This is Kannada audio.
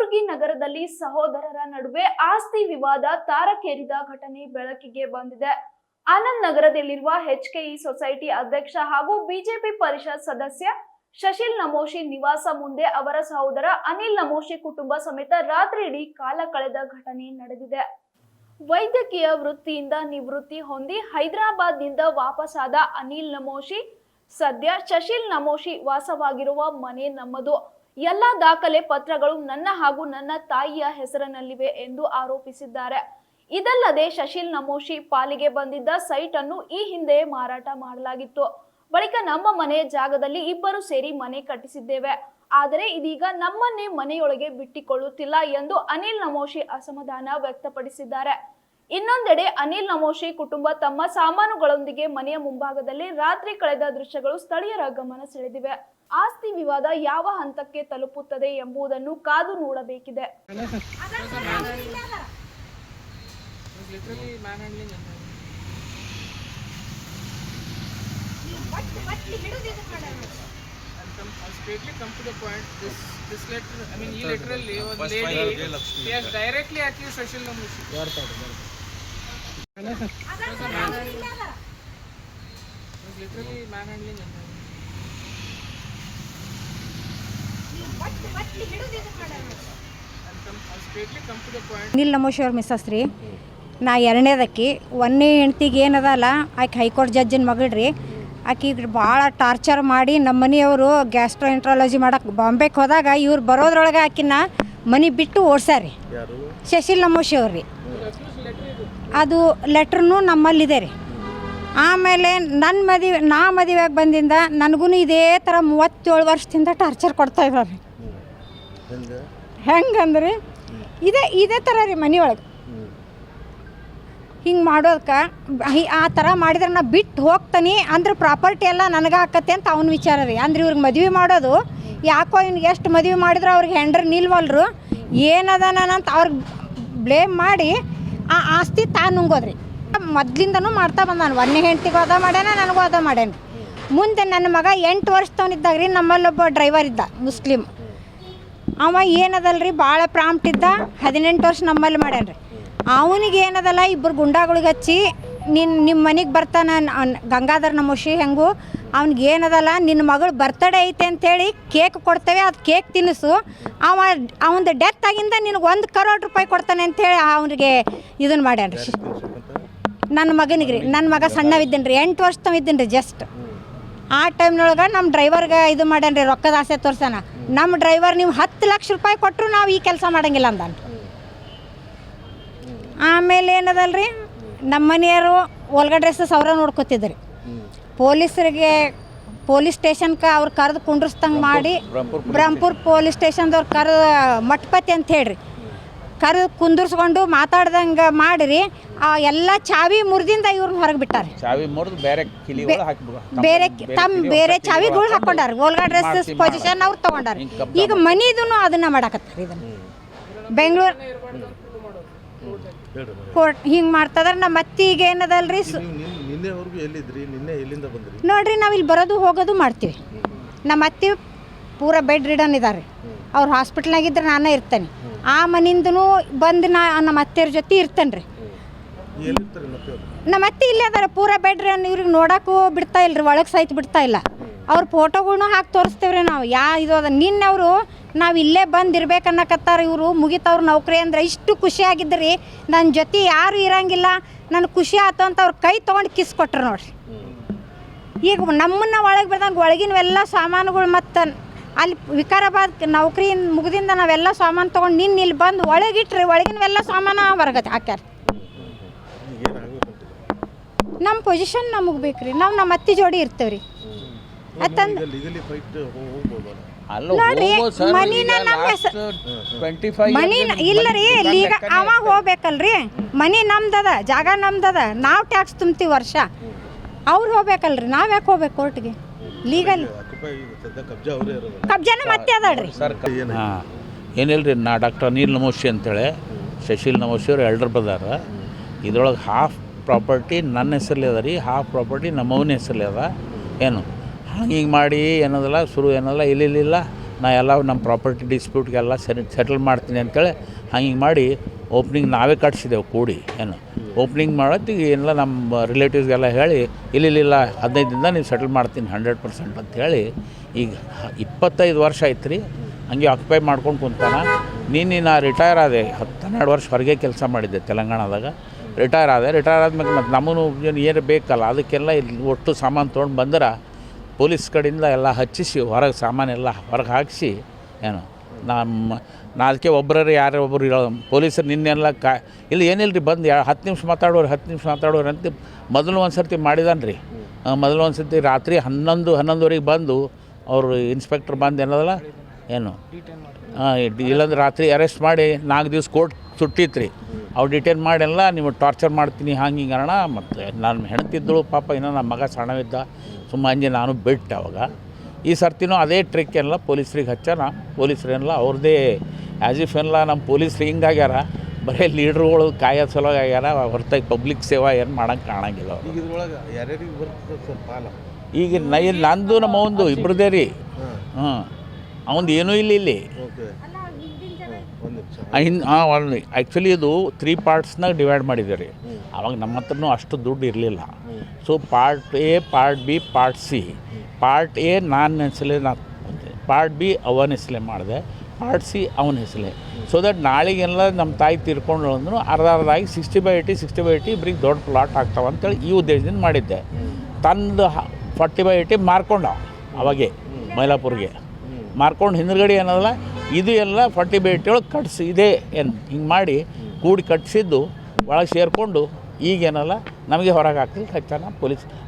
ಕಲಬುರಗಿ ನಗರದಲ್ಲಿ ಸಹೋದರರ ನಡುವೆ ಆಸ್ತಿ ವಿವಾದ ತಾರಕೇರಿದ ಘಟನೆ ಬೆಳಕಿಗೆ ಬಂದಿದೆ. ಆನಂದ್ ನಗರದಲ್ಲಿರುವ HKE ಸೊಸೈಟಿ ಅಧ್ಯಕ್ಷ ಹಾಗೂ ಬಿಜೆಪಿ ಪರಿಷತ್ ಸದಸ್ಯ ಶಶಿಲ್ ನಮೋಶಿ ನಿವಾಸ ಮುಂದೆ ಅವರ ಸಹೋದರ ಅನಿಲ್ ನಮೋಶಿ ಕುಟುಂಬ ಸಮೇತ ರಾತ್ರಿಯಿಡೀ ಕಾಲ ಕಳೆದ ಘಟನೆ ನಡೆದಿದೆ. ವೈದ್ಯಕೀಯ ವೃತ್ತಿಯಿಂದ ನಿವೃತ್ತಿ ಹೊಂದಿ ಹೈದರಾಬಾದ್ನಿಂದ ವಾಪಸಾದ ಅನಿಲ್ ನಮೋಶಿ ಸದ್ಯ ಶಶಿಲ್ ನಮೋಶಿ ವಾಸವಾಗಿರುವ ಮನೆ ನಮ್ಮದು, ಎಲ್ಲ ದಾಖಲೆ ಪತ್ರಗಳು ನನ್ನ ಹಾಗೂ ನನ್ನ ತಾಯಿಯ ಹೆಸರಿನಲ್ಲಿವೆ ಎಂದು ಆರೋಪಿಸಿದ್ದಾರೆ. ಇದಲ್ಲದೆ ಶಶಿಲ್ ನಮೋಶಿ ಪಾಲಿಗೆ ಬಂದಿದ್ದ ಸೈಟ್ ಅನ್ನು ಈ ಹಿಂದೆ ಮಾರಾಟ ಮಾಡಲಾಗಿತ್ತು. ಬಳಿಕ ನಮ್ಮ ಮನೆ ಜಾಗದಲ್ಲಿ ಇಬ್ಬರು ಸೇರಿ ಮನೆ ಕಟ್ಟಿಸಿದ್ದೇವೆ, ಆದರೆ ಇದೀಗ ನಮ್ಮನ್ನೇ ಮನೆಯೊಳಗೆ ಬಿಟ್ಟಿಕೊಳ್ಳುತ್ತಿಲ್ಲ ಎಂದು ಅನಿಲ್ ನಮೋಶಿ ಅಸಮಾಧಾನ ವ್ಯಕ್ತಪಡಿಸಿದ್ದಾರೆ. ಇನ್ನೊಂದೆಡೆ ಅನಿಲ್ ನಮೋಶಿ ಕುಟುಂಬ ತಮ್ಮ ಸಾಮಾನುಗಳೊಂದಿಗೆ ಮನೆಯ ಮುಂಭಾಗದಲ್ಲಿ ರಾತ್ರಿ ಕಳೆದ ದೃಶ್ಯಗಳು ಸ್ಥಳೀಯರ ಗಮನ ಸೆಳೆದಿವೆ. ಆಸ್ತಿ ವಿವಾದ ಯಾವ ಹಂತಕ್ಕೆ ತಲುಪುತ್ತದೆ ಎಂಬುದನ್ನು ಕಾದು ನೋಡಬೇಕಿದೆ. Straightly come to the point. This letter, I mean, he literally was lady. He has directly accused Shashil Namoshi. Literally manhandling him. Straightly come to the point. Anil Namoshi ಅವ್ರ ಮಿಸ್ಸಸ್ ರೀ. ನಾ ಎರಡನೇದಕ್ಕಿ ಒಂದನೇ ಹೆಂಡ್ತಿಗೆ ಏನದಲ್ಲ ಆಕೆ ಹೈಕೋರ್ಟ್ ಜಡ್ಜಿನ ಮಗಳ್ರಿ. ಆಕೆ ಭಾಳ ಟಾರ್ಚರ್ ಮಾಡಿ ನಮ್ಮ ಮನೆಯವರು ಗ್ಯಾಸ್ಟ್ರೋಎಂಟ್ರಾಲಜಿ ಮಾಡಕ್ಕೆ ಬಾಂಬೆಗೆ ಹೋದಾಗ ಇವ್ರು ಬರೋದ್ರೊಳಗೆ ಆಕಿನ ಮನೆ ಬಿಟ್ಟು ಓಡ್ಸ್ಯಾರಿ. ಶಶಿಲ್ ನಮೋಶಿ ಅವ್ರಿ. ಅದು ಲೆಟ್ರೂ ನಮ್ಮಲ್ಲಿದೆ ರೀ. ಆಮೇಲೆ ನಾ ಮದುವೆಗೆ ಬಂದಿಂದ ನನಗೂ ಇದೇ ಥರ 37 ವರ್ಷದಿಂದ ಟಾರ್ಚರ್ ಕೊಡ್ತಾ ಇದ್ದಾರೆ. ಹೆಂಗಂದ್ರೆ ಇದೇ ಥರ ರೀ ಮನೆಯೊಳಗೆ ಹಿಂಗೆ ಮಾಡೋದಕ್ಕೆ ಆ ಥರ ಮಾಡಿದ್ರೆ ನಾ ಬಿಟ್ಟು ಹೋಗ್ತಾನೆ ಅಂದ್ರೆ ಪ್ರಾಪರ್ಟಿ ಎಲ್ಲ ನನಗೆ ಹಾಕತ್ತೆ ಅಂತ ಅವ್ನ ವಿಚಾರ ರೀ. ಅಂದ್ರೆ ಇವ್ರಿಗೆ ಮದುವೆ ಮಾಡೋದು ಯಾಕೋ ಇವ್ನಿಗೆ ಎಷ್ಟು ಮದುವೆ ಮಾಡಿದ್ರು ಅವ್ರಿಗೆ ಹೆಂಡ್ರು ನಿಲ್ವಲ್ರು ಏನದನಂತ ಅವ್ರಿಗೆ ಬ್ಲೇಮ್ ಮಾಡಿ ಆ ಆಸ್ತಿ ತಾನು ನುಂಗೋದ್ರಿ. ಮೊದಲಿಂದನೂ ಮಾಡ್ತಾ ಬಂದಾನು. ಒಂದನೇ ಹೆಂಡ್ತಿಗೂ ಅದ ಮಾಡ್ಯಾನ, ನನಗೂ ಅದ ಮಾಡ್ಯಾನ. ಮುಂದೆ ನನ್ನ ಮಗ 8 ವರ್ಷದವನಿದ್ದಾಗ ರೀ ನಮ್ಮಲ್ಲೊಬ್ಬ ಡ್ರೈವರ್ ಇದ್ದ ಮುಸ್ಲಿಮ್. ಅವ ಏನದಲ್ರಿ ಭಾಳ ಪ್ರಾಂಪ್ಟ್ ಇದ್ದ. 18 ವರ್ಷ ನಮ್ಮಲ್ಲಿ ಮಾಡ್ಯಾನ ರೀ. ಅವನಿಗೆ ಏನದಲ್ಲ ಇಬ್ಬರು ಗುಂಡಾಗಳಿಗೆ ಹಚ್ಚಿ ನಿಮ್ಮ ಮನೆಗೆ ಬರ್ತಾನೆ ಗಂಗಾಧರ್ ನಮೋಶಿ ಹೆಂಗು ಅವ್ನಿಗೆ ಏನದಲ್ಲ ನಿನ್ನ ಮಗಳು ಬರ್ತಡೇ ಐತೆ ಅಂಥೇಳಿ ಕೇಕ್ ಕೊಡ್ತೇವೆ, ಅದು ಕೇಕ್ ತಿನ್ನಿಸು, ಅವನದು ಡೆತ್ ಆಗಿಂದ ನಿನಗೆ 1 crore ರೂಪಾಯಿ ಕೊಡ್ತಾನೆ ಅಂಥೇಳಿ ಅವನಿಗೆ ಇದನ್ನು ಮಾಡ್ಯಾನ ರೀ. ನನ್ನ ಮಗನಿಗೆ ರೀ. ನನ್ನ ಮಗ ಸಣ್ಣವಿದ್ದೀನಿ ರೀ, 8 ವರ್ಷದವಿದ್ದೀನಿ ರೀ ಜಸ್ಟ್. ಆ ಟೈಮ್ನೊಳಗೆ ನಮ್ಮ ಡ್ರೈವರ್ಗೆ ಇದು ಮಾಡ್ಯಾನ ರೀ, ರೊಕ್ಕದ ಆಸೆ ತೋರ್ಸಾನ. ನಮ್ಮ ಡ್ರೈವರ್ ನೀವು 10 ಲಕ್ಷ ರೂಪಾಯಿ ಕೊಟ್ಟರು ನಾವು ಈ ಕೆಲಸ ಮಾಡೋಂಗಿಲ್ಲ ಅಂದಾನ. ಆಮೇಲೆ ಏನದಲ್ರಿ ನಮ್ಮ ಮನೆಯವರು ಒಳಗಡೆ ಡ್ರೆಸ್ಸಸ್ ಅವರ ನೋಡ್ಕೊತಿದ್ರಿ. ಪೊಲೀಸ್ ಸ್ಟೇಷನ್ಗೆ ಅವ್ರು ಕರೆದು ಕುಂಡ್ರಸ್ತಂಗೆ ಮಾಡಿ ಬ್ರಹ್ಮಪುರ ಪೊಲೀಸ್ ಸ್ಟೇಷನ್ದವ್ರು ಕರೆದು ಮಟ್ಪತಿ ಅಂತ ಹೇಳ್ರಿ ಕರೆದು ಕುಂದರ್ಸ್ಕೊಂಡು ಮಾತಾಡ್ದಂಗೆ ಮಾಡಿರಿ. ಎಲ್ಲ ಚಾವಿ ಮುರಿದಿಂದ ಇವ್ರನ್ನ ಹೊರಗೆ ಬಿಟ್ಟಾರೆ. ಬೇರೆ ಚಾವಿಗಳು ಹಾಕೊಂಡಾರ. ಒಳಗಡೆ ಡ್ರೆಸ್ಸಸ್ ಪೊಸಿಷನ್ ಅವ್ರು ತೊಗೊಂಡಾರ. ಈಗ ಮನಿದೂ ಅದನ್ನು ಮಾಡಕತ್ತಾರೆ. ಇದನ್ನು ಬೆಂಗಳೂರು ಕೋರ್ಟ್ ಹಿಂಗೆ ಮಾಡ್ತದಾರ. ನಮ್ಮ ಅತ್ತಿಗೆ ಏನದಲ್ರಿ ನೋಡ್ರಿ ನಾವು ಇಲ್ಲಿ ಬರೋದು ಹೋಗೋದು ಮಾಡ್ತೀವಿ. ನಮ್ಮ ಅತ್ತಿ ಪೂರ ಬೆಡ್ ರಿಡನ್ ಇದ್ದಾರೆ. ಅವ್ರು ಹಾಸ್ಪಿಟ್ಲ್ನಾಗಿದ್ರೆ ನಾನೇ ಇರ್ತೇನೆ. ಆ ಮನಿಂದನೂ ಬಂದು ನಮ್ಮ ಅತ್ತೆಯವ್ರ ಜೊತೆ ಇರ್ತೇನೆ ರೀ. ನಮ್ಮ ಅತ್ತಿ ಇಲ್ಲೇ ಅದಾರ ಪೂರ ಬೆಡ್ ರಿಡನ್. ಇವ್ರಿಗೆ ನೋಡೋಕ್ಕೂ ಬಿಡ್ತಾ ಇಲ್ಲರಿ, ಒಳಗೆ ಸಹಿತ ಬಿಡ್ತಾ ಇಲ್ಲ. ಅವ್ರ ಫೋಟೋಗಳ್ನು ಹಾಕಿ ತೋರಿಸ್ತೇವ್ರಿ ನಾವು. ಇದು ಅದ ನಿನ್ನೆವರು ನಾವು ಇಲ್ಲೇ ಬಂದಿರ್ಬೇಕನ್ನಕತ್ತಾರ. ಇವರು ಮುಗಿತವ್ರ ನೌಕರಿ ಅಂದ್ರೆ ಇಷ್ಟು ಖುಷಿಯಾಗಿದ್ರಿ. ನನ್ನ ಜೊತೆ ಯಾರು ಇರಂಗಿಲ್ಲ, ನನಗೆ ಖುಷಿ ಆಯ್ತು ಅಂತ ಅವ್ರ ಕೈ ತೊಗೊಂಡು ಕಿಸ್ ಕೊಟ್ರು ನೋಡ್ರಿ. ಈಗ ನಮ್ಮನ್ನ ಒಳಗೆ ಬಿಡ್ದಂಗೆ ಒಳಗಿನವೆಲ್ಲ ಸಾಮಾನುಗಳು ಮತ್ತು ಅಲ್ಲಿ ವಿಕಾರಾಬಾದ್ ನೌಕರಿ ಮುಗಿದಿಂದ ನಾವೆಲ್ಲ ಸಾಮಾನು ತೊಗೊಂಡು ನಿನ್ನ ಇಲ್ಲಿ ಬಂದು ಒಳಗಿಟ್ರಿ. ಒಳಗಿನವೆಲ್ಲ ಸಾಮಾನು ಹೊರಗತ್ತೆ ಹಾಕ್ಯಾರ. ನಮ್ಮ ಪೊಸಿಷನ್ ನಮಗೆ ಬೇಕ್ರಿ. ನಾವು ನಮ್ಮ ಅತ್ತಿ ಜೋಡಿ ಇರ್ತೇವ್ರಿ. ಅತ್ತಂದು ನೋಡ್ರಿ ಮನಿನ ನಮ್ಮ ಮನಿ ಇಲ್ಲ ರೀ. ಈಗ ಅವ ಹೋಗ್ಬೇಕಲ್ರಿ. ಮನಿ ನಮ್ದದ, ಜಾಗ ನಮ್ದದ, ನಾವು ಟ್ಯಾಕ್ಸ್ ತುಂಬ್ತೀವಿ ವರ್ಷ. ಅವ್ರು ಹೋಗ್ಬೇಕಲ್ರಿ, ನಾವು ಯಾಕೆ ಹೋಗ್ಬೇಕು ಕೋರ್ಟ್ಗೆ? ಲೀಗಲ್ ಕಬ್ಜಾನ ಮತ್ತೆ ಅದಾಳ್ರಿ. ಏನಿಲ್ರಿ, ನಾ ಡಾಕ್ಟರ್ ಅನಿಲ್ ನಮೋಶಿ ಅಂತೇಳಿ ಶಶಿಲ್ ನಮೋಶಿ ಅವ್ರು ಎಲ್ಡರ್ ಬದಾರ. ಇದ್ರೊಳಗೆ ಹಾಫ್ ಪ್ರಾಪರ್ಟಿ ನನ್ನ ಹೆಸರಲ್ಲಿ ಅದ ರೀ, ಹಾಫ್ ಪ್ರಾಪರ್ಟಿ ನಮ್ಮವನ ಹೆಸರಲ್ಲಿ ಅದ. ಏನು ಹಿಂಗೆ ಮಾಡಿ ಏನದಲ್ಲ ಶುರು ಏನಲ್ಲ ಇಲ್ಲಿಲ್ಲ ನಾ ಎಲ್ಲ ನಮ್ಮ ಪ್ರಾಪರ್ಟಿ ಡಿಸ್ಪ್ಯೂಟ್ಗೆಲ್ಲ ಸೆಟಲ್ ಮಾಡ್ತೀನಿ ಅಂತೇಳಿ ಹಂಗೆ ಮಾಡಿ ಓಪ್ನಿಂಗ್ ನಾವೇ ಕಟ್ಸಿದ್ದೆವು ಕೂಡಿ ಏನು ಓಪ್ನಿಂಗ್ ಮಾಡೋತ್ತಿಗೆ ಎಲ್ಲ ನಮ್ಮ ರಿಲೇಟಿವ್ಸ್ಗೆಲ್ಲ ಹೇಳಿ ಇಲ್ಲ 15 ದಿನದ ನೀವು ಸೆಟಲ್ ಮಾಡ್ತೀನಿ 100% ಅಂತೇಳಿ ಈಗ 25 ವರ್ಷ ಆಯ್ತು ರೀ ಹಂಗೆ ಆಕ್ಯುಪೈ ಮಾಡ್ಕೊಂಡು ಕುಂತಾನ. ನಾ ರಿಟೈರ್ ಆದೆ 12 ವರ್ಷ ಹೊರಗೆ ಕೆಲಸ ಮಾಡಿದ್ದೆ ತೆಲಂಗಾಣದಾಗ. ರಿಟೈರ್ ಆದ್ಮೇಲೆ ಮತ್ತು ನಮಗೂ ಏನು ಬೇಕಲ್ಲ ಅದಕ್ಕೆಲ್ಲ ಇಲ್ಲಿ ಒಟ್ಟು ಸಾಮಾನು ತೊಗೊಂಡು ಬಂದ್ರೆ ಪೊಲೀಸ್ ಕಡೆಯಿಂದ ಎಲ್ಲ ಹಚ್ಚಿಸಿ ಹೊರಗೆ ಸಾಮಾನೆಲ್ಲ ಹೊರಗೆ ಹಾಕಿಸಿ ಏನು ನಾಲ್ಕೆ ಒಬ್ಬರು ಯಾರೋ ಒಬ್ಬರು ಪೊಲೀಸರು ನಿನ್ನೆಲ್ಲ ಇಲ್ಲಿ ಏನಿಲ್ಲ ರೀ ಬಂದು 10 ನಿಮಿಷ ಮಾತಾಡೋರು ಅಂತ ಮೊದಲು ಒಂದು ಸರ್ತಿ ಮಾಡಿದಾನೆ ರೀ. ಮೊದಲು ಒಂದು ಸರ್ತಿ ರಾತ್ರಿ 11:30 ಬಂದು ಅವರು ಇನ್ಸ್ಪೆಕ್ಟರ್ ಬಂದು ಏನದಲ್ಲ ಏನು ಇಲ್ಲಾಂದ್ರೆ ರಾತ್ರಿ ಅರೆಸ್ಟ್ ಮಾಡಿ 4 ದಿವಸ ಕೋರ್ಟ್ ಸುಟ್ಟಿತ್ತು ರೀ. ಅವ್ರು ಡಿಟೈನ್ ಮಾಡಿಲ್ಲ ನೀವು ಟಾರ್ಚರ್ ಮಾಡ್ತೀನಿ ಹಿಂಗೆ ಅಣ್ಣ. ಮತ್ತು ನಾನು ಹೆಣ್ತಿದ್ದಳು ಪಾಪ ಇನ್ನೂ ನಮ್ಮ ಮಗ ಸಣ್ಣವಿದ್ದ ಅಂಜಿ ನಾನು ಬಿಟ್ಟೆ ಅವಾಗ. ಈ ಸರ್ತಿನೂ ಅದೇ ಟ್ರಿಕ್ ಎಲ್ಲ ಪೊಲೀಸ್ರಿಗೆ ಹಚ್ಚಾನ. ಪೊಲೀಸ್ರೆಲ್ಲ ಅವ್ರದ್ದೇ ಆ್ಯಸ್ ಇಫ್ ಎಲ್ಲ ನಮ್ಮ ಪೊಲೀಸ್ರು ಹಿಂಗಾಗ್ಯಾರ ಬರೀ ಲೀಡ್ರುಗಳು ಕಾಯೋ ಸಲುವಾಗಿ ಆಗ್ಯಾರ ಹೊರತಾಗಿ ಪಬ್ಲಿಕ್ ಸೇವಾ ಏನು ಮಾಡೋಂಗೆ ಕಾಣಂಗಿಲ್ಲ. ಈಗ ನಂದು ನಮ್ಮ ಅವಂದು ಇಬ್ಬರದೇ ರೀ. ಅವಂದು ಏನೂ ಇಲ್ಲಿ ಆ್ಯಕ್ಚುಲಿ ಇದು 3 ಪಾರ್ಟ್ಸ್ನಾಗ ಡಿವೈಡ್ ಮಾಡಿದ್ದೀವಿ ರೀ. ಆವಾಗ ನಮ್ಮ ಹತ್ರನೂ ಅಷ್ಟು ದುಡ್ಡು ಇರಲಿಲ್ಲ. So part A, part B, part C. Part A ನನ್ನ ಹೆಸರೇ ಪಾರ್ಟ್ ಬಿ ಅವನ ಹೆಸರೇ ಮಾಡಿದೆ, ಪಾರ್ಟ್ ಸಿ ಅವನ ಹೆಸರೇ. ಸೊ ದಟ್ ನಾಳೆಗೆಲ್ಲ ನಮ್ಮ ತಾಯಿ ತೀರ್ಕೊಂಡು ಅಂದ್ರು ಅರ್ಧಾಗಿ 60/80 ಇಬ್ಬರಿಗೆ ದೊಡ್ಡ ಪ್ಲಾಟ್ ಆಗ್ತಾವೆ ಅಂತೇಳಿ ಈ ಉದ್ದೇಶದಿಂದ ಮಾಡಿದ್ದೆ. ತಂದು 40/80 ಮಾರ್ಕೊಂಡ ಅವಾಗೆ ಮೈಲಾಪುರ್ಗೆ ಮಾರ್ಕೊಂಡು ಹಿಂದ್ಗಡೆ ಏನಲ್ಲ ಇದು ಎಲ್ಲ 40/80 ಒಳಗೆ ಕಟ್ಸಿ ಇದೆ ಏನು ಹಿಂಗೆ ಮಾಡಿ ಕೂಡಿ ಕಟ್ಟಿಸಿದ್ದು ಒಳಗೆ ಸೇರಿಕೊಂಡು ಈಗೇನಲ್ಲ ನಮಗೆ ಹೊರಗೆ ಹಾಕ್ಲಿಕ್ಕೆ ಹಚ್ಚಾನ ಪೊಲೀಸ್.